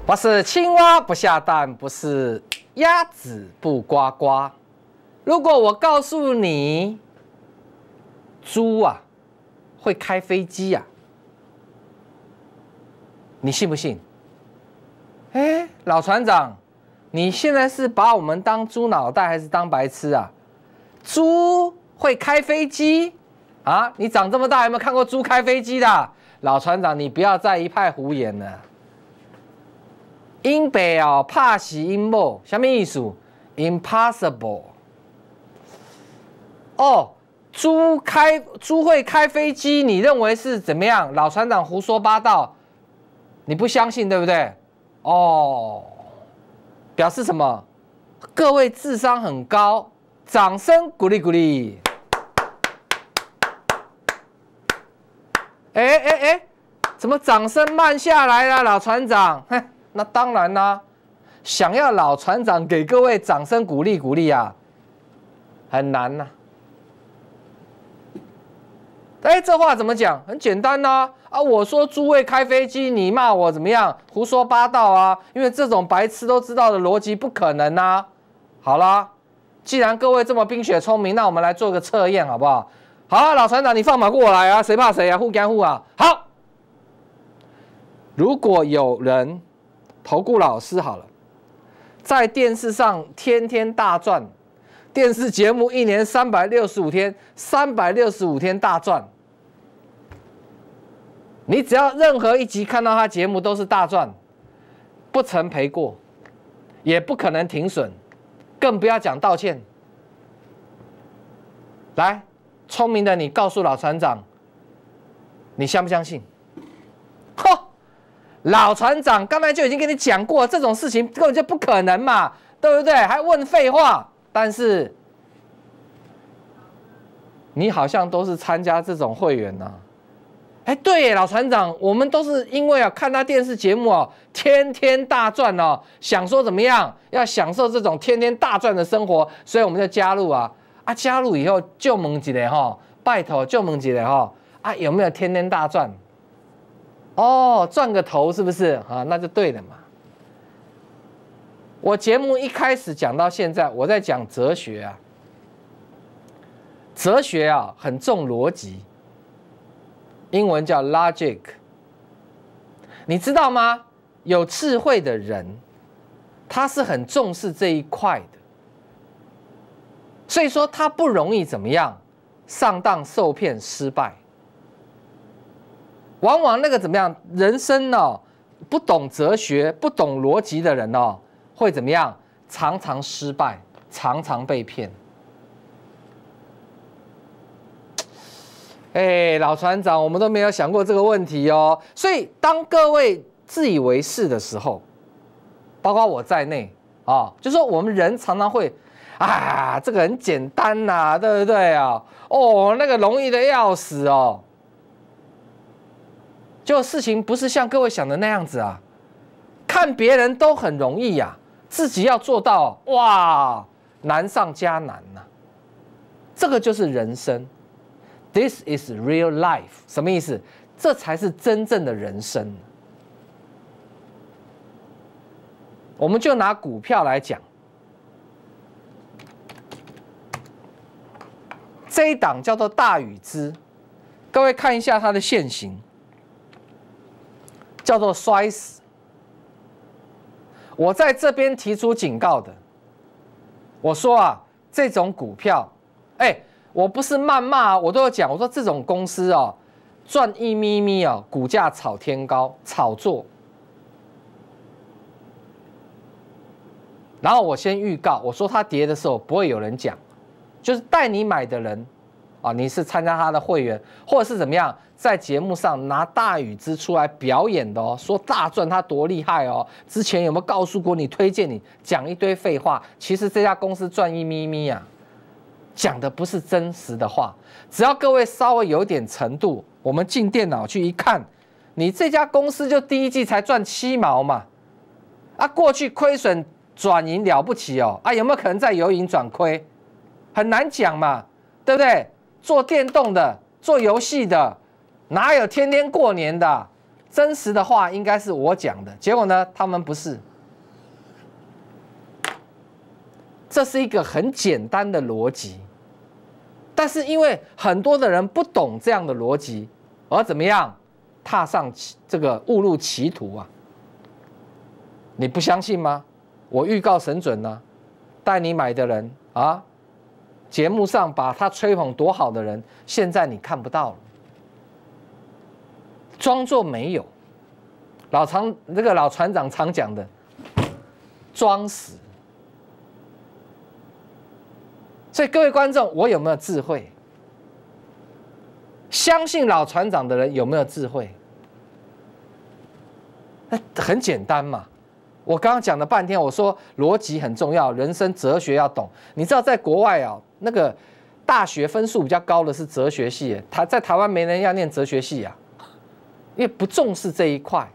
不是青蛙不下蛋，不是鸭子不呱呱。如果我告诉你，猪啊会开飞机啊，你信不信？哎，老船长，你现在是把我们当猪脑袋还是当白痴啊？猪会开飞机啊？你长这么大有没有看过猪开飞机的？老船长，你不要再一派胡言了。因北哦，怕是因某，什么意思 ？Impossible。哦，猪会开飞机，你认为是怎么样？老船长胡说八道，你不相信对不对？哦，表示什么？各位智商很高，掌声鼓励鼓励。哎，怎么掌声慢下来了，老船长？哼，那当然啦，想要老船长给各位掌声鼓励鼓励啊，很难呐。哎，这话怎么讲？很简单呐！啊，我说猪会开飞机，你骂我怎么样？胡说八道啊！因为这种白痴都知道的逻辑不可能啊。好啦，既然各位这么冰雪聪明，那我们来做个测验好不好？好啊，老船长，你放马过来啊！谁怕谁啊？互干互啊！好，如果有人投顾老师好了，在电视上天天大赚，电视节目一年365天，365天大赚。你只要任何一集看到他节目都是大赚，不曾赔过，也不可能停损，更不要讲道歉。来，聪明的你告诉老船长，你相不相信？嚯，老船长刚才就已经跟你讲过，这种事情根本就不可能嘛，对不对？还问废话。但是你好像都是参加这种会员啊。哎，对耶，老船长，我们都是因为看他电视节目哦，天天大赚哦，想说怎么样，要享受这种天天大赚的生活，所以我们就加入啊。啊，加入以后就问一下哈，拜托就问一下哈，啊有没有天天大赚？哦，赚个头是不是啊？那就对了嘛。我节目一开始讲到现在，我在讲哲学啊，哲学啊很重逻辑。英文叫 logic， 你知道吗？有智慧的人，他是很重视这一块的，所以说他不容易怎么样上当受骗失败。往往那个怎么样，人生哦不懂哲学、不懂逻辑的人哦，会怎么样？常常失败，常常被骗。哎，老船长，我们都没有想过这个问题哦。所以，当各位自以为是的时候，包括我在内啊，就说我们人常常会啊，这个很简单呐，对不对啊？哦，那个容易的要死哦。就事情不是像各位想的那样子啊，看别人都很容易呀，自己要做到哇，难上加难呐。这个就是人生。This is real life， 什么意思？这才是真正的人生。我们就拿股票来讲，这一档叫做大宇资，各位看一下它的现形，叫做摔死。我在这边提出警告的，我说啊，这种股票，我不是谩骂，我都有讲，我说这种公司哦，赚一咪咪哦，股价炒天高，炒作。然后我先预告，我说它跌的时候不会有人讲，就是带你买的人啊，你是参加他的会员，或者是怎么样，在节目上拿大宇资出来表演的哦，说大赚他多厉害哦，之前有没有告诉过你，推荐你，讲一堆废话，其实这家公司赚一咪咪啊。讲的不是真实的话，只要各位稍微有点程度，我们进电脑去一看，你这家公司就第一季才赚7毛嘛，啊，过去亏损转盈了不起哦，啊，有没有可能再由盈转亏？很难讲嘛，对不对？做电动的，做游戏的，哪有天天过年的？真实的话应该是我讲的，结果呢，他们不是。这是一个很简单的逻辑，但是因为很多的人不懂这样的逻辑，而怎么样踏上这个误入歧途啊？你不相信吗？我预告神准呢、带你买的人啊，节目上把他吹捧多好的人，现在你看不到了，装作没有。老船长常讲的，装死。所以各位观众，我有没有智慧？相信老船长的人有没有智慧？那很简单嘛。我刚刚讲了半天，我说逻辑很重要，人生哲学要懂。你知道在国外啊，那个大学分数比较高的是哲学系，在台湾没人要念哲学系啊，因为不重视这一块。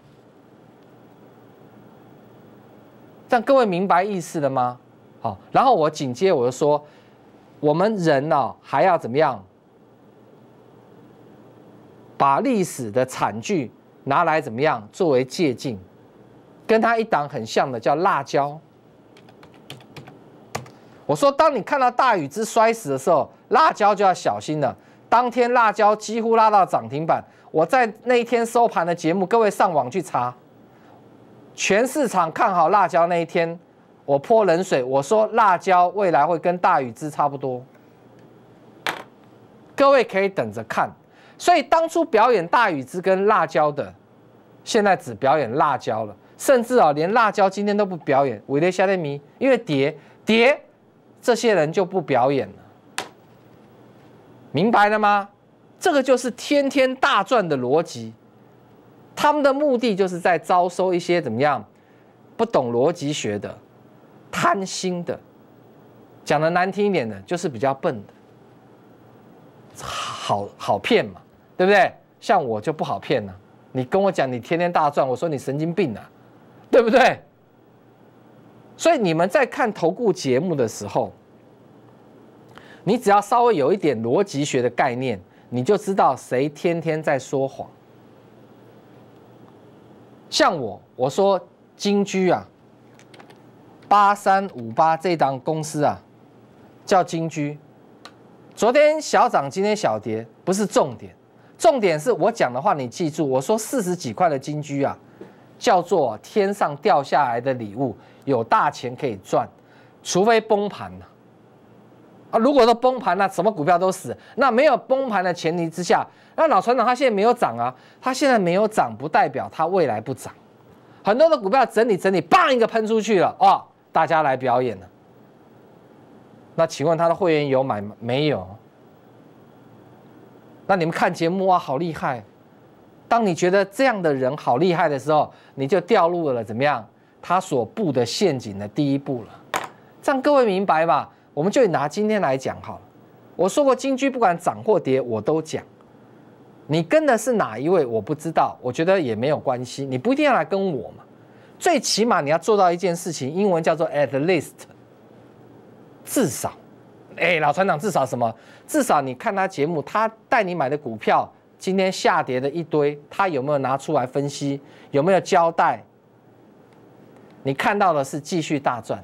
这样各位明白意思了吗？好，然后我紧接我就说，我们人呢还要怎么样？把历史的惨剧拿来怎么样作为借鉴？跟他一档很像的叫辣椒。我说，当你看到大禹之摔死的时候，辣椒就要小心了。当天辣椒几乎拉到涨停板，我在那一天收盘的节目，各位上网去查，全市场看好辣椒那一天，我泼冷水，我说辣椒未来会跟大禹之差不多，各位可以等着看。所以当初表演大禹之跟辣椒的，现在只表演辣椒了。甚至啊，连辣椒今天都不表演，为了下面迷，因为跌，这些人就不表演了，明白了吗？这个就是天天大赚的逻辑，他们的目的就是在招收一些怎么样不懂逻辑学的、贪心的，讲的难听一点的，就是比较笨的，好骗嘛，对不对？像我就不好骗了，你跟我讲你天天大赚，我说你神经病啊！对不对？所以你们在看投顾节目的时候，你只要稍微有一点逻辑学的概念，你就知道谁天天在说谎。像我说金居啊，8358这档公司啊，叫金居。昨天小涨，今天小跌，不是重点，重点是我讲的话你记住，我说40几块的金居啊。叫做天上掉下来的礼物，有大钱可以赚，除非崩盘啊！如果都崩盘，那什么股票都死。那没有崩盘的前提之下，那老船长他现在没有涨啊，他现在没有涨，不代表他未来不涨。很多的股票整理，砰一个喷出去了哦，大家来表演了。那请问他的会员有买吗？没有。那你们看节目啊，好厉害。当你觉得这样的人好厉害的时候，你就掉入了怎么样？他所布的陷阱的第一步了。这样各位明白吧？我们就拿今天来讲好了。我说过，金居不管涨或跌，我都讲。你跟的是哪一位，我不知道，我觉得也没有关系，你不一定要来跟我嘛。最起码你要做到一件事情，英文叫做 at least， 至少。老船长至少什么？至少你看他节目，他带你买的股票。今天下跌的一堆，他有没有拿出来分析？有没有交代？你看到的是继续大赚。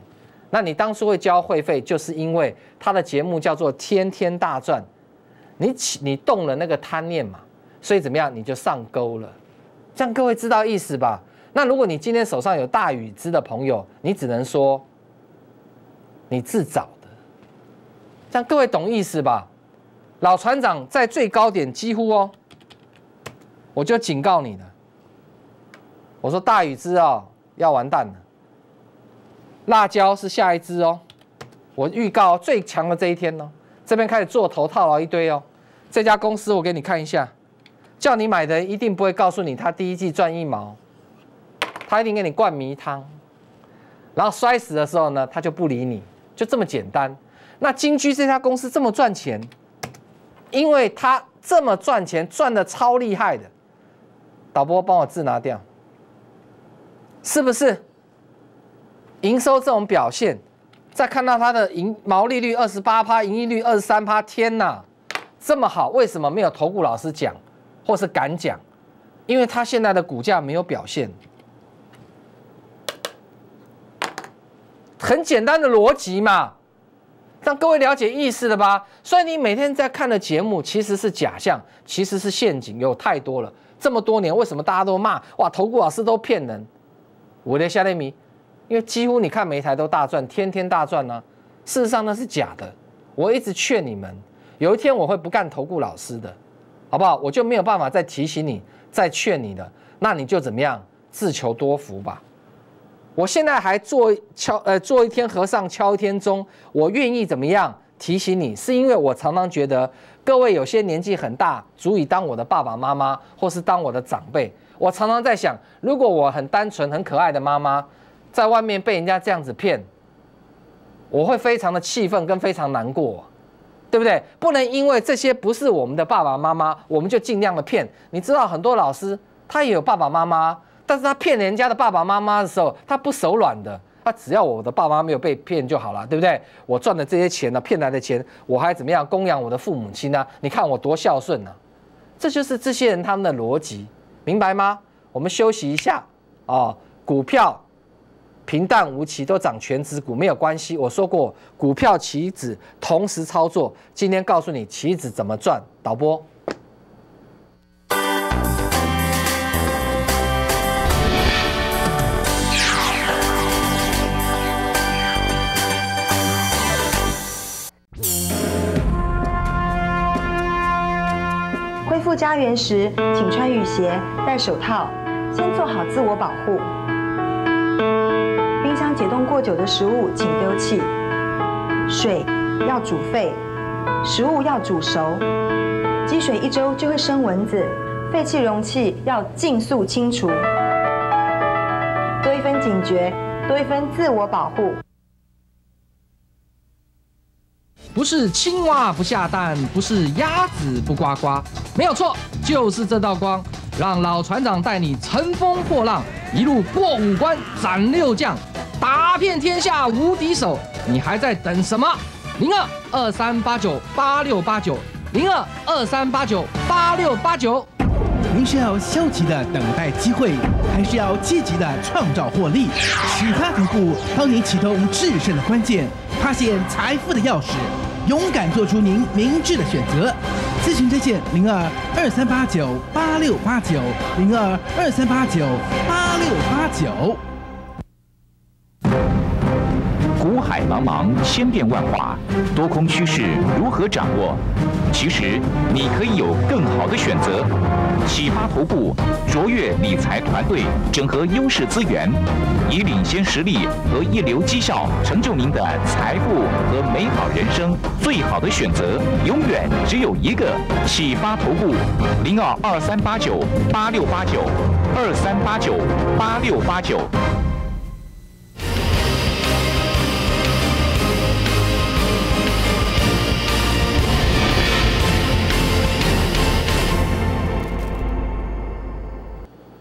那你当初会交会费，就是因为他的节目叫做天天大赚，你动了那个贪念嘛，所以怎么样你就上钩了。这样各位知道意思吧？那如果你今天手上有大禹之的朋友，你只能说你自找的。这样各位懂意思吧？老船长在最高点几乎哦。我就警告你了，我说大禹之哦要完蛋了，辣椒是下一支哦，我预告最强的这一天哦，这边开始做头套牢一堆哦，这家公司我给你看一下，叫你买的人一定不会告诉你他第一季赚1毛，他一定给你灌迷汤，然后摔死的时候呢，他就不理你，就这么简单。那金居这家公司这么赚钱，因为他这么赚钱，赚得超厉害的。导播帮我字拿掉，是不是？营收这种表现，再看到它的毛利率28%，盈利率23%，天哪，这么好，为什么没有投顾老师讲，或是敢讲？因为它现在的股价没有表现。很简单的逻辑嘛，让各位了解意思了吧？所以你每天在看的节目其实是假象，其实是陷阱，有太多了。这么多年，为什么大家都骂哇？投顾老师都骗人？我的夏雷米，因为几乎你看每一台都大赚，天天大赚呢。事实上那是假的。我一直劝你们，有一天我会不干投顾老师的，好不好？我就没有办法再提醒你、再劝你的，那你就怎么样？自求多福吧。我现在还做一天和尚敲一天钟，我愿意怎么样提醒你？是因为我常常觉得各位有些年纪很大，足以当我的爸爸妈妈，或是当我的长辈。我常常在想，如果我很单纯、很可爱的妈妈，在外面被人家这样子骗，我会非常的气愤跟非常难过，对不对？不能因为这些不是我们的爸爸妈妈，我们就尽量的骗。你知道很多老师他也有爸爸妈妈。但是他骗人家的爸爸妈妈的时候，他不手软的，他只要我的爸妈没有被骗就好了，对不对？我赚的这些钱呢，骗来的钱，我还怎么样供养我的父母亲呢？你看我多孝顺呢，这就是这些人他们的逻辑，明白吗？我们休息一下哦，股票平淡无奇，都涨全指股没有关系。我说过，股票期指同时操作，今天告诉你期指怎么赚，导播。恢复家园时，请穿雨鞋、戴手套，先做好自我保护。冰箱解冻过久的食物请丢弃。水要煮沸，食物要煮熟。积水1周就会生蚊子，废弃容器要尽速清除。多一分警觉，多一分自我保护。不是青蛙不下蛋，不是鸭子不呱呱，没有错，就是这道光，让老船长带你乘风破浪，一路过5关斩6将，打遍天下无敌手。你还在等什么？0223898689，0223898689。您是要消极的等待机会，还是要积极的创造获利？启发投顾帮您启动制胜的关键，发现财富的钥匙，勇敢做出您明智的选择。咨询热线0223898689，0223898689。股海茫茫，千变万化，多空趋势如何掌握？其实你可以有更好的选择。启发投顾卓越理财团队整合优势资源，以领先实力和一流绩效，成就您的财富和美好人生。最好的选择永远只有一个。启发投顾0223898689，23898689。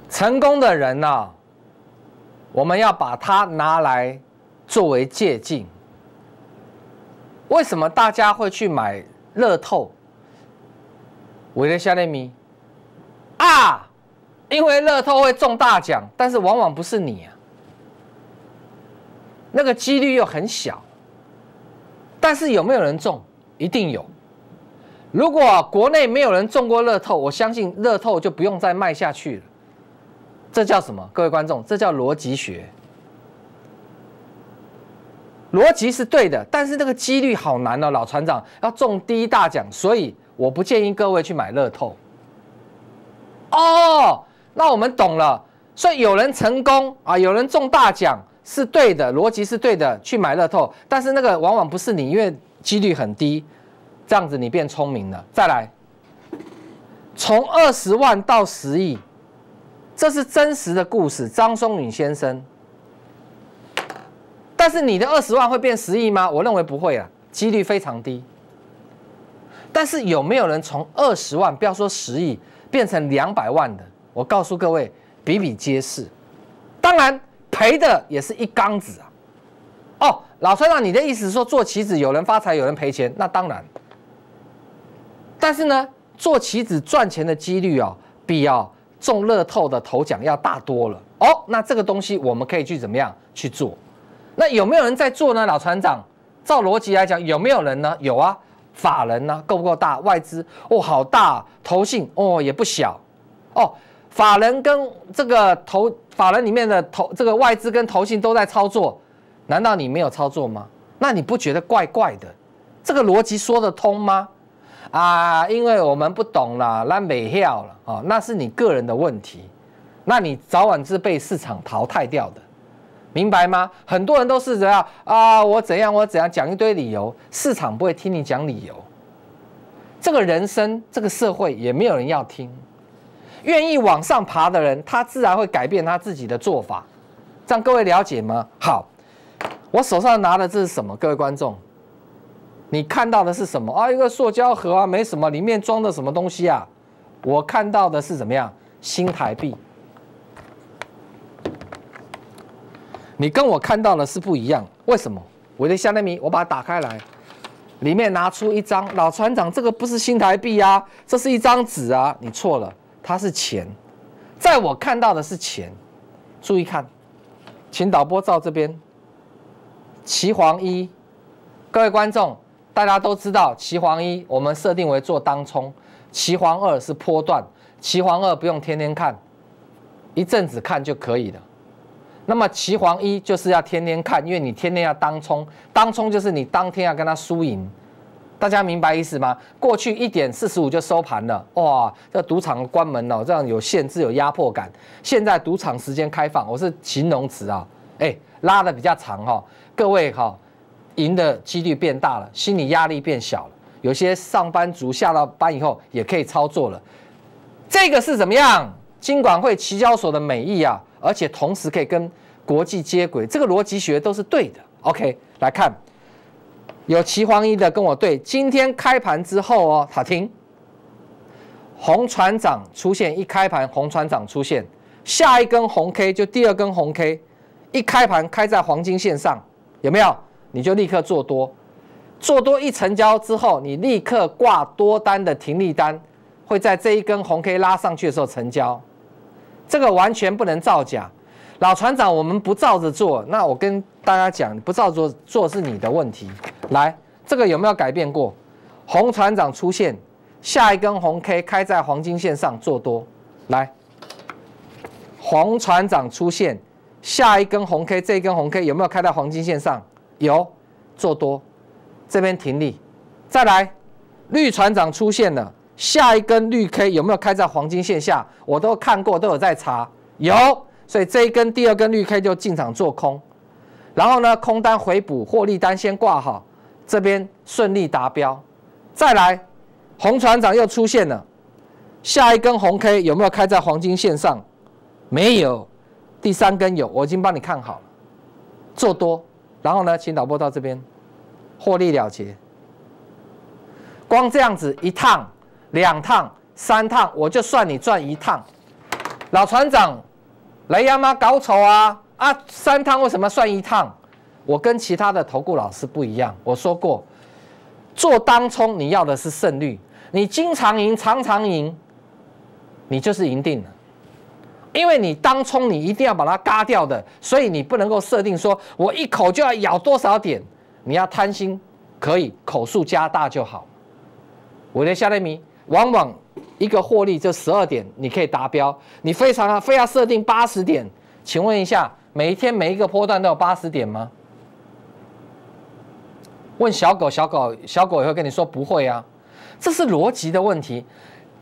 成功的人呢，我们要把它拿来作为借鉴。为什么大家会去买乐透？为了夏雷米啊，因为乐透会中大奖，但是往往不是你啊，那个几率又很小。但是有没有人中？一定有。如果国内没有人中过乐透，我相信乐透就不用再卖下去了。这叫什么？各位观众，这叫逻辑学。逻辑是对的，但是那个几率好难哦，老船长要中第一大奖，所以我不建议各位去买乐透。哦，那我们懂了。所以有人成功啊，有人中大奖是对的，逻辑是对的，去买乐透。但是那个往往不是你，因为几率很低。这样子你变聪明了。再来，从20万到10亿。这是真实的故事，张松允先生。但是你的20万会变10亿吗？我认为不会啊，几率非常低。但是有没有人从20万，不要说10亿，变成200万的？我告诉各位，比比皆是。当然赔的也是一缸子啊。哦，老船长，你的意思是说做期指有人发财，有人赔钱？那当然。但是呢，做期指赚钱的几率比中乐透的头奖要大多了哦。那这个东西我们可以去怎么样去做？那有没有人在做呢？老船长，照逻辑来讲，有没有人呢？有啊，法人呢够不够大？外资哦好大，投信哦也不小哦。法人跟这个法人里面的这个外资跟投信都在操作，难道你没有操作吗？那你不觉得怪怪的？这个逻辑说得通吗？啊，因为我们不懂啦，咱没晓了哦，那是你个人的问题，那你早晚是被市场淘汰掉的，明白吗？很多人都是怎样啊，我怎样讲一堆理由，市场不会听你讲理由，这个人生这个社会也没有人要听。愿意往上爬的人，他自然会改变他自己的做法，这样各位了解吗？好，我手上拿的这是什么？各位观众，你看到的是什么啊？一个塑胶盒啊，没什么，里面装的什么东西啊？我看到的是怎么样？新台币。你跟我看到的是不一样，为什么？我的夏内米，我把它打开来，里面拿出一张，老船长，这个不是新台币啊，这是一张纸啊，你错了。它是钱，在我看到的是钱，注意看，请导播照这边，期黄一，各位观众，大家都知道期黄一我们设定为做当冲，期黄二是波段，期黄二不用天天看，一阵子看就可以了。那么期黄一就是要天天看，因为你天天要当冲，当冲就是你当天要跟它输赢。大家明白意思吗？过去1点45就收盘了，哇！这赌场关门了，这样有限制、有压迫感。现在赌场时间开放，我是形容词啊，拉的比较长哈，各位哈，赢的几率变大了，心理压力变小了。有些上班族下到班以后也可以操作了。这个是怎么样？金管会、期交所的美意啊，而且同时可以跟国际接轨，这个逻辑学都是对的。OK， 来看。有期黄一的跟我对，今天开盘之后哦，好听，红船长出现，一开盘红船长出现，下一根红 K 就第二根红 K， 一开盘开在黄金线上，有没有？你就立刻做多，做多一成交之后，你立刻挂多单的停利单，会在这一根红 K 拉上去的时候成交，这个完全不能造假。老船长，我们不照着做，那我跟大家讲，不照着做是你的问题。来，这个有没有改变过？红船长出现，下一根红 K 开在黄金线上做多。来，红船长出现，下一根红 K， 这一根红 K 有没有开在黄金线上？有，做多。这边停利。再来，绿船长出现了，下一根绿 K 有没有开在黄金线下？我都看过，都有在查，有。所以这一根、第二根绿 K 就进场做空，然后呢，空单回补，获利单先挂好，这边顺利达标。再来，红船长又出现了，下一根红 K 有没有开在黄金线上？没有，第三根有，我已经帮你看好了，做多。然后呢，请导播到这边，获利了结。光这样子1趟、2趟、3趟，我就算你赚1趟。老船长。雷亚妈搞丑啊！3趟为什么算1趟？我跟其他的投顾老师不一样。我说过，做当冲你要的是胜率，你经常赢、常常赢，你就是赢定了。因为你当冲你一定要把它嘎掉的，所以你不能够设定说我一口就要咬多少点，你要贪心，可以口数加大就好。我的夏雷米往往。一个获利就12点，你可以达标。你非要设定80点，请问一下，每一天每一个波段都有80点吗？问小狗，小狗也会跟你说不会啊。这是逻辑的问题。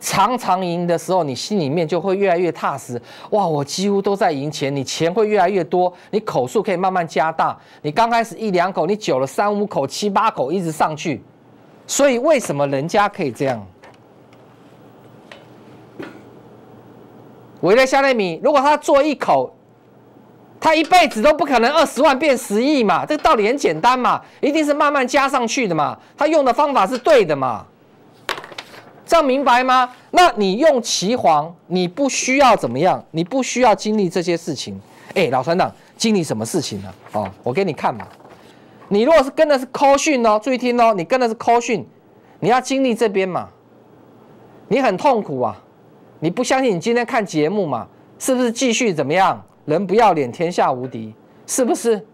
常常赢的时候，你心里面就会越来越踏实。哇，我几乎都在赢钱，你钱会越来越多，你口数可以慢慢加大。你刚开始1、2口，你久了3、5口、7、8口一直上去。所以为什么人家可以这样？委内夏内米，如果他做1口，他一辈子都不可能20万变10亿嘛，这个道理很简单嘛，一定是慢慢加上去的嘛，他用的方法是对的嘛，这样明白吗？那你用期黄，你不需要怎么样，你不需要经历这些事情。老船长，经历什么事情呢？哦，我给你看嘛，你如果是跟的是 call 讯哦，注意听哦，你跟的是 call 讯，你要经历这边嘛，你很痛苦啊。你不相信，你今天看节目嘛，是不是继续怎么样？人不要脸，天下无敌，是不是？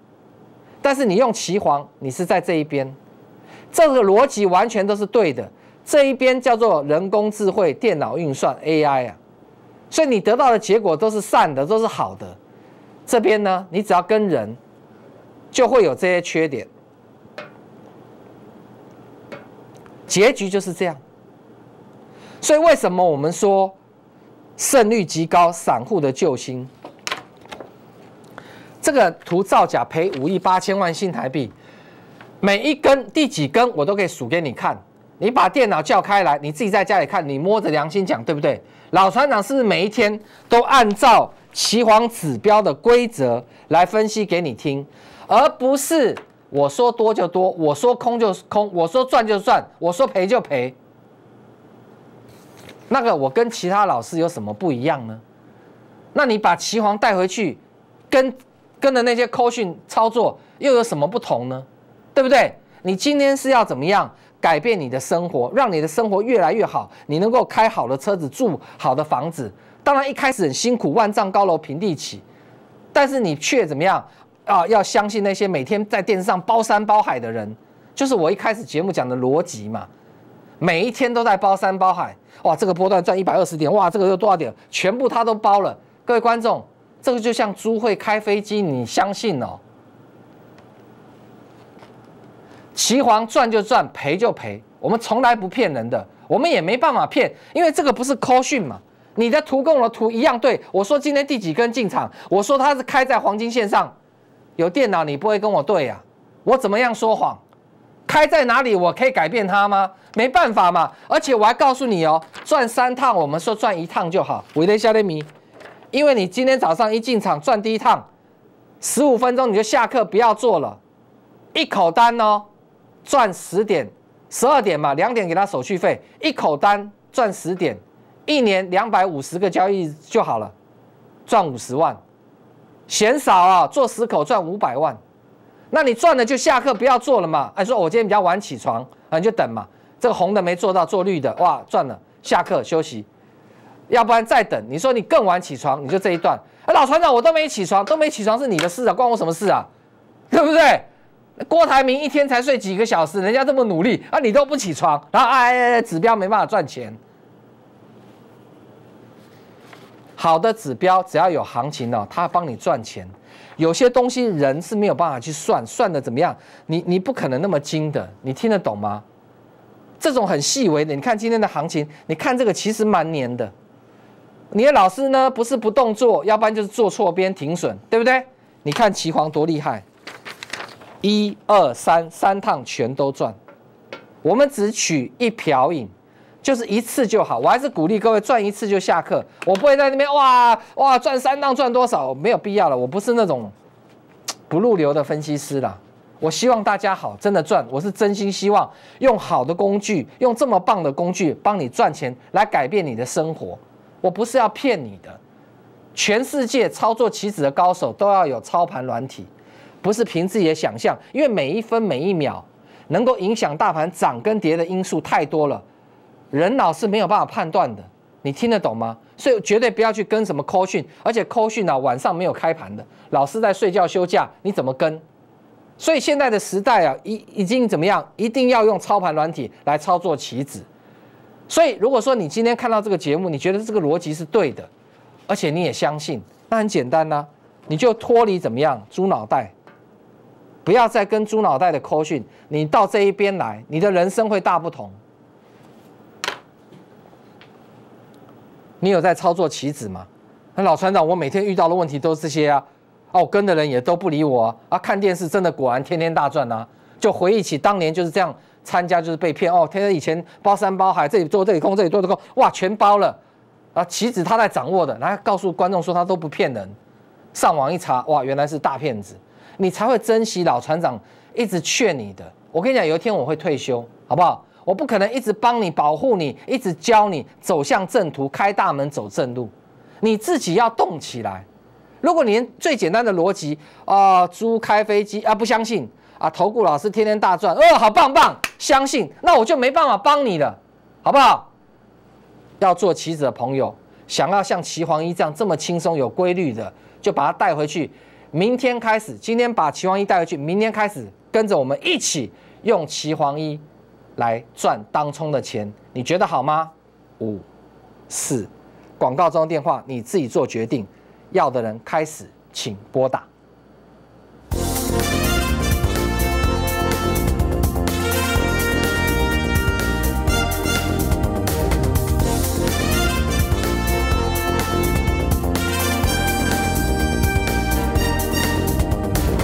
但是你用期皇，你是在这一边，这个逻辑完全都是对的。这一边叫做人工智慧、电脑运算 AI 啊，所以你得到的结果都是善的，都是好的。这边呢，你只要跟人，就会有这些缺点，结局就是这样。所以为什么我们说胜率极高，散户的救星？这个图造假赔5亿8千万新台币，每一根第几根我都可以数给你看。你把电脑叫开来，你自己在家里看，你摸着良心讲，对不对？老船长是不是每一天都按照期皇指标的规则来分析给你听，而不是我说多就多，我说空就空，我说赚就赚，我说赔就赔。那个我跟其他老师有什么不一样呢？那你把期皇带回去，跟着那些扣讯操作又有什么不同呢？对不对？你今天是要怎么样改变你的生活，让你的生活越来越好，你能够开好的车子，住好的房子。当然一开始很辛苦，万丈高楼平地起，但是你却怎么样啊？要相信那些每天在电视上包山包海的人，就是我一开始节目讲的逻辑嘛。每一天都在包山包海，哇，这个波段赚120点，哇，这个又多少点，全部他都包了。各位观众，这个就像猪会开飞机，你相信哦？期皇赚就赚，赔就赔，我们从来不骗人的，我们也没办法骗，因为这个不是扣讯嘛。你的图跟我的图一样对，我说今天第几根进场，我说它是开在黄金线上，有电脑你不会跟我对呀、我怎么样说谎？开在哪里我可以改变它吗？没办法嘛。而且我还告诉你哦，赚3趟，我们说赚1趟就好。为了下列迷，因为你今天早上一进场赚第1趟，15分钟你就下课不要做了，一口单哦。赚10点，12点嘛，2点给他手续费，一口单赚10点，1年250个交易就好了，赚50万，嫌少啊，做10口赚500万，那你赚了就下课不要做了嘛。说我今天比较晚起床，你就等嘛，这个红的没做到，做绿的，哇，赚了，下课休息，要不然再等。你说你更晚起床，你就这一段，老船长我都没起床，都没起床是你的事啊，关我什么事啊，对不对？郭台铭一天才睡几个小时，人家这么努力啊，你都不起床，然后指标没办法赚钱。好的指标只要有行情哦，它帮你赚钱。有些东西人是没有办法去算的怎么样？你不可能那么精的，你听得懂吗？这种很细微的，你看今天的行情，你看这个其实蛮黏的。你的老师呢，不是不动作，要不然就是做错边停损，对不对？你看期皇多厉害。1、2、3趟全都赚，我们只取一瓢饮，就是一次就好。我还是鼓励各位赚一次就下课，我不会在那边哇赚3趟赚多少，没有必要了。我不是那种不入流的分析师啦。我希望大家好，真的赚，我是真心希望用好的工具，用这么棒的工具帮你赚钱，来改变你的生活。我不是要骗你的，全世界操作期指的高手都要有操盘软体。不是凭自己的想象，因为每一分每一秒能够影响大盘涨跟跌的因素太多了，人脑是没有办法判断的。你听得懂吗？所以绝对不要去跟什么扣讯，而且扣讯啊晚上没有开盘的，老师在睡觉休假，你怎么跟？所以现在的时代啊，已经怎么样？一定要用操盘软体来操作期指。所以如果说你今天看到这个节目，你觉得这个逻辑是对的，而且你也相信，那很简单啊，你就脱离怎么样猪脑袋。不要再跟猪脑袋的扣讯，你到这一边来，你的人生会大不同。你有在操作期指吗？那老船长，我每天遇到的问题都是这些啊，我跟的人也都不理我啊，看电视真的果然天天大赚啊，就回忆起当年就是这样参加就是被骗哦，天天以前包山包海，这里做这里空，这里做这里空，哇，全包了啊，期指他在掌握的，然后告诉观众说他都不骗人，上网一查，哇，原来是大骗子。你才会珍惜老船长一直劝你的。我跟你讲，有一天我会退休，好不好？我不可能一直帮你保护你，一直教你走向正途，开大门走正路。你自己要动起来。如果你连最简单的逻辑猪开飞机不相信啊，投顾老师天天大赚，好棒棒，相信，那我就没办法帮你了，好不好？要做期指的朋友，想要像期皇一这样这么轻松有规律的，就把它带回去。明天开始，今天把期皇一带回去，明天开始跟着我们一起用期皇一来赚当冲的钱，你觉得好吗？5、4，广告中的电话你自己做决定。要的人开始，请拨打。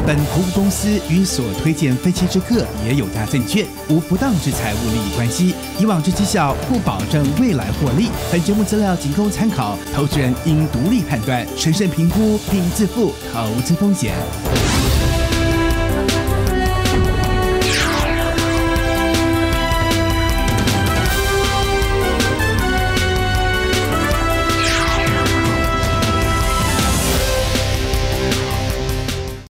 本服务公司与所推荐分期之客也有价证券无不当之财务利益关系，以往之绩效不保证未来获利。本节目资料仅供参考，投资人应独立判断、审慎评估并自负投资风险。